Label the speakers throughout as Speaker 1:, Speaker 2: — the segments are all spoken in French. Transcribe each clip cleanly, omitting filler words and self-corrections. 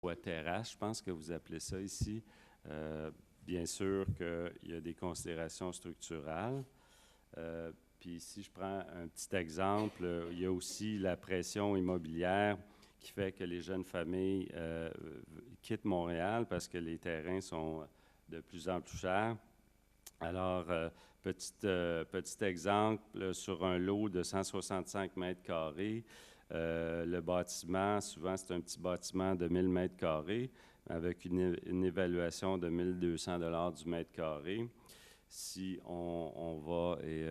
Speaker 1: toit terrasse, je pense que vous appelez ça ici. Bien sûr qu'il y a des considérations structurales. Puis si je prends un petit exemple, il y a aussi la pression immobilière qui fait que les jeunes familles quittent Montréal parce que les terrains sont de plus en plus chers. Alors, petit exemple, sur un lot de 165 mètres carrés, le bâtiment, souvent c'est un petit bâtiment de 1000 mètres carrés avec une évaluation de 1200 $ du mètre carré. Si on va et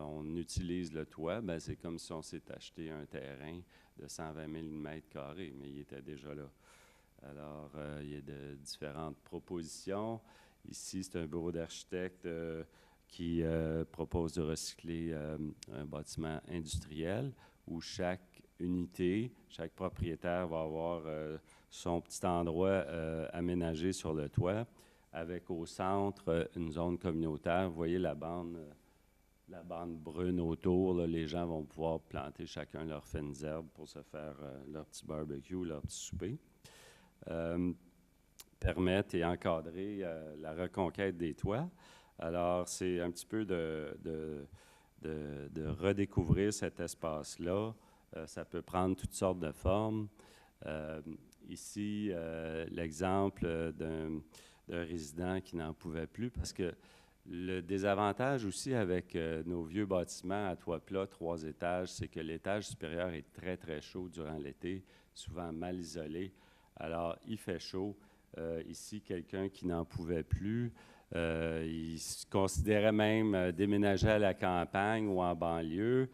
Speaker 1: on utilise le toit, ben c'est comme si on s'est acheté un terrain de 120 000 mètres carrés, mais il était déjà là. Alors, il y a de différentes propositions. Ici, c'est un bureau d'architecte qui propose de recycler un bâtiment industriel où chaque unité, chaque propriétaire va avoir son petit endroit aménagé sur le toit avec au centre une zone communautaire. Vous voyez la bande brune autour, là, les gens vont pouvoir planter chacun leurs fines herbes pour se faire leur petit barbecue, leur petit souper. Permettre et encadrer la reconquête des toits. Alors, c'est un petit peu de redécouvrir cet espace-là. Ça peut prendre toutes sortes de formes. Ici, l'exemple d'un résident qui n'en pouvait plus parce que le désavantage aussi avec nos vieux bâtiments à toit plat, 3 étages, c'est que l'étage supérieur est très, très chaud durant l'été, souvent mal isolé. Alors, il fait chaud. Ici, quelqu'un qui n'en pouvait plus, il se considérait même déménager à la campagne ou en banlieue.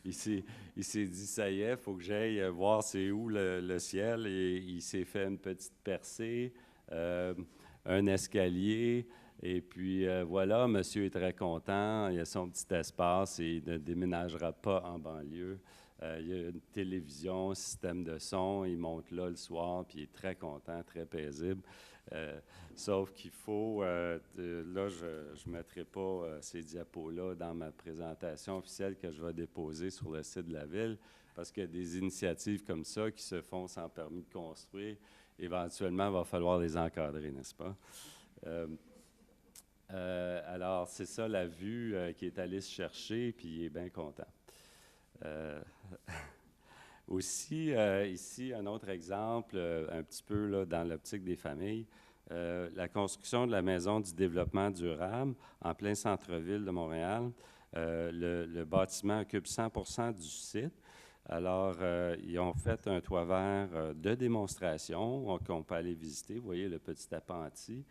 Speaker 1: Il s'est dit, ça y est, il faut que j'aille voir c'est où le ciel. Et il s'est fait une petite percée, un escalier. Et puis voilà, monsieur est très content, il a son petit espace et il ne déménagera pas en banlieue. Il y a une télévision, système de son, il monte là le soir, puis il est très content, très paisible. Sauf qu'il faut, là, je ne mettrai pas ces diapos-là dans ma présentation officielle que je vais déposer sur le site de la Ville, parce qu'il y a des initiatives comme ça qui se font sans permis de construire. Éventuellement, il va falloir les encadrer, n'est-ce pas? Alors, c'est ça la vue qui est allé se chercher, puis il est bien content. Aussi, ici, un autre exemple, un petit peu là, dans l'optique des familles, la construction de la Maison du développement durable en plein centre-ville de Montréal. Le bâtiment occupe 100% du site. Alors, ils ont fait un toit vert de démonstration qu'on peut aller visiter. Vous voyez le petit appentis,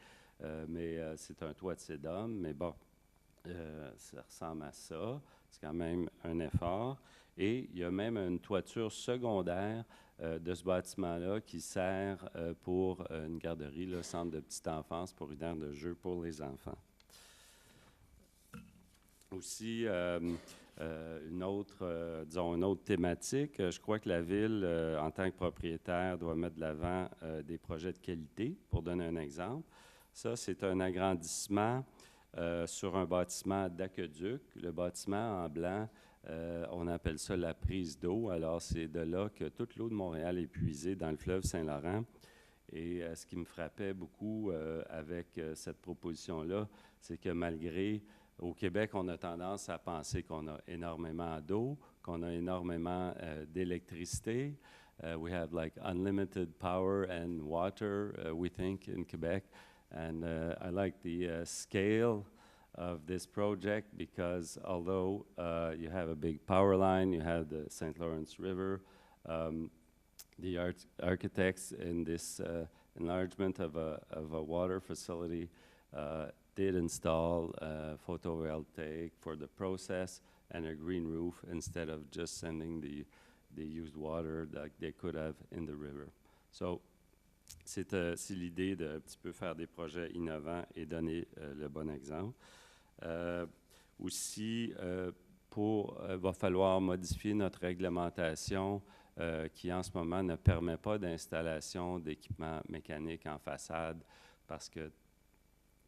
Speaker 1: mais c'est un toit de sédum. Mais bon, ça ressemble à ça. C'est quand même un effort. Et il y a même une toiture secondaire de ce bâtiment-là qui sert pour une garderie, le centre de petite enfance pour une aire de jeu pour les enfants. Aussi, une autre thématique, je crois que la Ville, en tant que propriétaire, doit mettre de l'avant des projets de qualité. Pour donner un exemple, ça, c'est un agrandissement sur un bâtiment d'aqueduc. Le bâtiment en blanc, on appelle ça la prise d'eau. Alors, c'est de là que toute l'eau de Montréal est puisée dans le fleuve Saint-Laurent. Et ce qui me frappait beaucoup avec cette proposition-là, c'est que malgré, au Québec, on a tendance à penser qu'on a énormément d'eau, qu'on a énormément d'électricité. We have like unlimited power and water, we think, in Quebec. And I like the scale of this project because although you have a big power line, you have the St. Lawrence River, the architects in this enlargement of a water facility did install photovoltaic for the process and a green roof instead of just sending the used water that they could have in the river. So, c'est l'idée de un petit peu faire des projets innovants et donner le bon exemple. Aussi, va falloir modifier notre réglementation qui, en ce moment, ne permet pas d'installation d'équipements mécaniques en façade parce que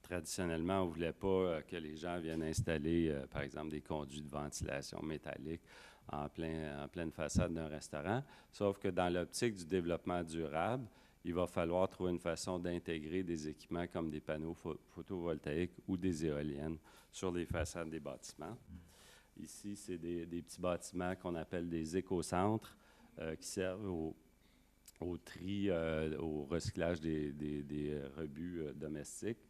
Speaker 1: traditionnellement, on ne voulait pas que les gens viennent installer, par exemple, des conduits de ventilation métalliques. en pleine façade d'un restaurant. Sauf que dans l'optique du développement durable, il va falloir trouver une façon d'intégrer des équipements comme des panneaux photovoltaïques ou des éoliennes sur les façades des bâtiments. Ici, c'est des petits bâtiments qu'on appelle des écocentres qui servent au tri, au recyclage des rebuts domestiques.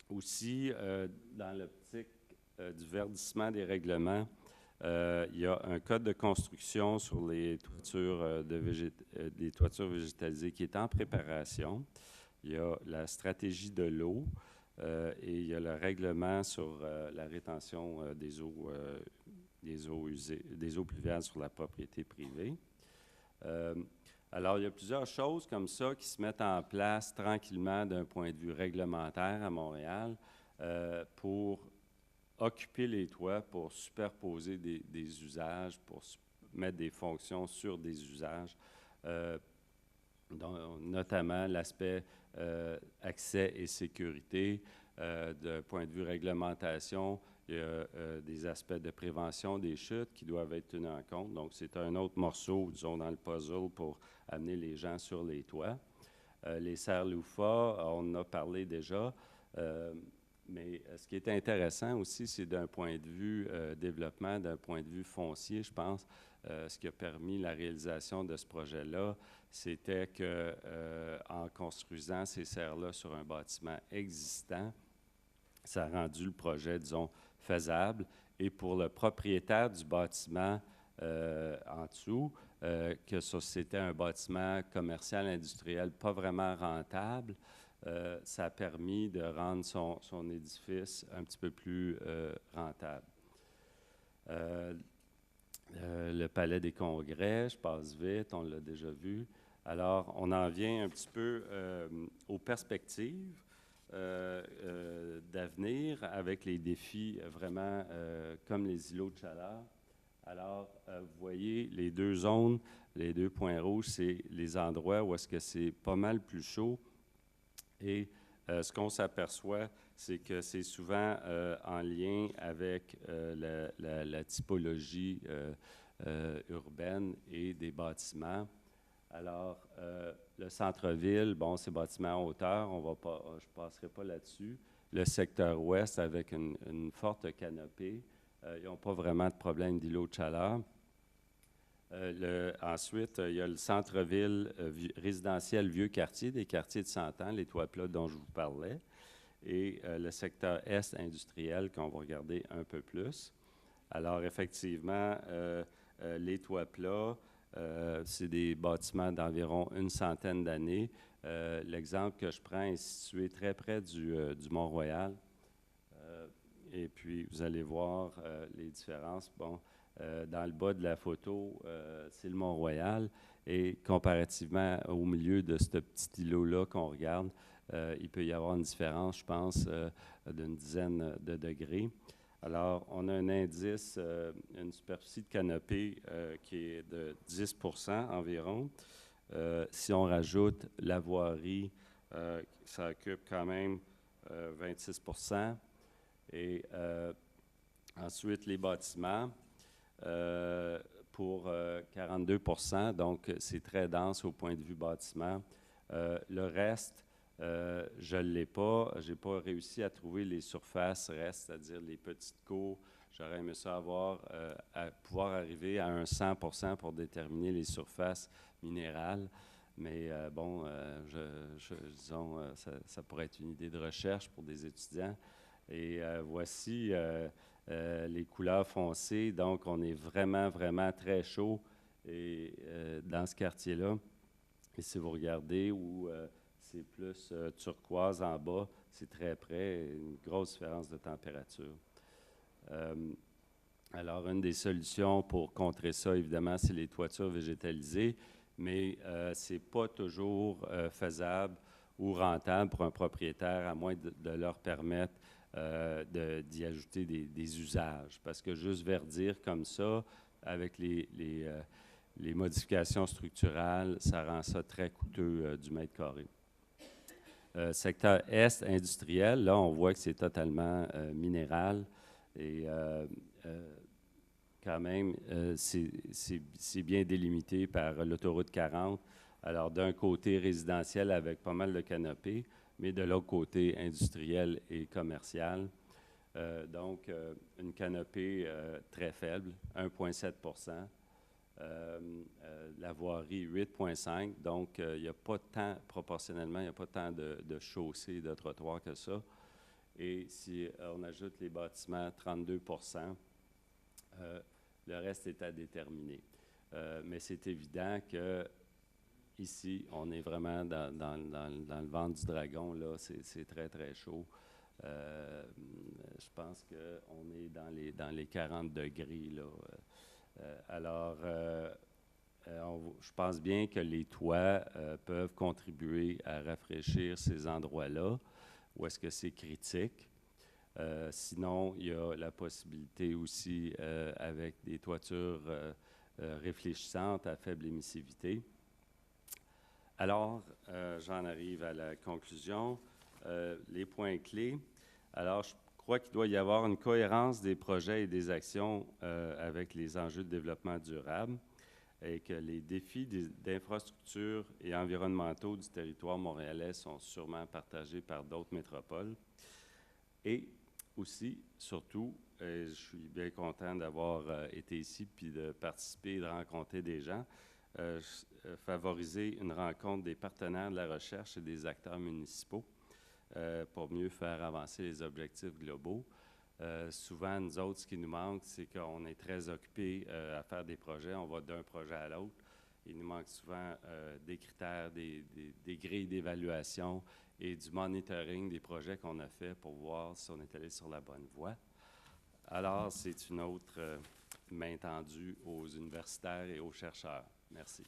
Speaker 1: Aussi, dans l'optique du verdissement des règlements, il y a un code de construction sur les toitures, des toitures végétalisées qui est en préparation. Il y a la stratégie de l'eau et il y a le règlement sur la rétention des eaux pluviales sur la propriété privée. Alors, il y a plusieurs choses comme ça qui se mettent en place tranquillement d'un point de vue réglementaire à Montréal pour occuper les toits, pour superposer des usages, pour mettre des fonctions sur des usages, notamment l'aspect accès et sécurité. D'un point de vue réglementation, il y a des aspects de prévention des chutes qui doivent être tenus en compte. Donc, c'est un autre morceau, disons, dans le puzzle pour amener les gens sur les toits. Les serres loufas, on en a parlé déjà. Mais ce qui est intéressant aussi, c'est d'un point de vue développement, d'un point de vue foncier, je pense, ce qui a permis la réalisation de ce projet-là, c'était que en construisant ces serres-là sur un bâtiment existant, ça a rendu le projet, disons, faisable. Et pour le propriétaire du bâtiment en dessous, que c'était un bâtiment commercial, industriel, pas vraiment rentable, ça a permis de rendre son édifice un petit peu plus rentable. Le Palais des Congrès, je passe vite, on l'a déjà vu. Alors, on en vient un petit peu aux perspectives d'avenir avec les défis vraiment comme les îlots de chaleur. Alors, vous voyez, les deux zones, les deux points rouges, c'est les endroits où est-ce que c'est pas mal plus chaud. Et ce qu'on s'aperçoit, c'est que c'est souvent en lien avec la typologie urbaine et des bâtiments. Alors, le centre-ville, bon, c'est bâtiments en hauteur, je ne passerai pas là-dessus. Le secteur ouest avec une forte canopée, ils n'ont pas vraiment de problème d'îlot de chaleur. Ensuite, il y a le centre-ville résidentiel vieux quartier, des quartiers de 100 ans, les toits plats dont je vous parlais, et le secteur est industriel qu'on va regarder un peu plus. Alors, effectivement, les toits plats, c'est des bâtiments d'environ une centaine d'années. L'exemple que je prends est situé très près du Mont-Royal. Et puis, vous allez voir les différences. Bon, dans le bas de la photo, c'est le Mont-Royal. Et comparativement au milieu de ce petit îlot-là qu'on regarde, il peut y avoir une différence, je pense, d'une dizaine de degrés. Alors, on a un indice, une superficie de canopée qui est de 10 % environ. Si on rajoute la voirie, ça occupe quand même 26 %. Et ensuite, les bâtiments pour 42 %. Donc, c'est très dense au point de vue bâtiment. Le reste, je ne l'ai pas. Je n'ai pas réussi à trouver les surfaces restes, c'est-à-dire les petites cours. J'aurais aimé ça à pouvoir arriver à un 100 % pour déterminer les surfaces minérales. Mais bon, disons, ça pourrait être une idée de recherche pour des étudiants. Et voici les couleurs foncées. Donc, on est vraiment, vraiment très chaud dans ce quartier-là. Et si vous regardez où c'est plus turquoise en bas, c'est très près, une grosse différence de température. Alors, une des solutions pour contrer ça, évidemment, c'est les toitures végétalisées, mais ce n'est pas toujours faisable ou rentable pour un propriétaire, à moins de leur permettre d'y ajouter des usages. Parce que juste verdir comme ça, avec les modifications structurales, ça rend ça très coûteux du mètre carré. Secteur est industriel, là, on voit que c'est totalement minéral et quand même, c'est bien délimité par l'autoroute 40. Alors, d'un côté résidentiel avec pas mal de canopées, mais de l'autre côté industriel et commercial. Donc, une canopée très faible, 1,7 la voirie, 8,5 donc il n'y a pas tant, proportionnellement, il n'y a pas tant de chaussées et de trottoirs que ça. Et si on ajoute les bâtiments, 32 le reste est à déterminer. Mais c'est évident que ici, on est vraiment dans le ventre du dragon, là, c'est très, très chaud. Je pense qu'on est dans les 40 degrés, là. Je pense bien que les toits peuvent contribuer à rafraîchir ces endroits-là, où est-ce que c'est critique. Sinon, il y a la possibilité aussi avec des toitures réfléchissantes à faible émissivité. Alors, j'en arrive à la conclusion. Les points clés. Alors, je crois qu'il doit y avoir une cohérence des projets et des actions avec les enjeux de développement durable et que les défis d'infrastructure et environnementaux du territoire montréalais sont sûrement partagés par d'autres métropoles. Et aussi, surtout, je suis bien content d'avoir été ici puis de participer et de rencontrer des gens. Favoriser une rencontre des partenaires de la recherche et des acteurs municipaux pour mieux faire avancer les objectifs globaux. Souvent, nous autres, ce qui nous manque, c'est qu'on est très occupés à faire des projets. On va d'un projet à l'autre. Il nous manque souvent des critères, des grilles d'évaluation et du monitoring des projets qu'on a fait pour voir si on est allé sur la bonne voie. Alors, c'est une autre main tendue aux universitaires et aux chercheurs. Merci.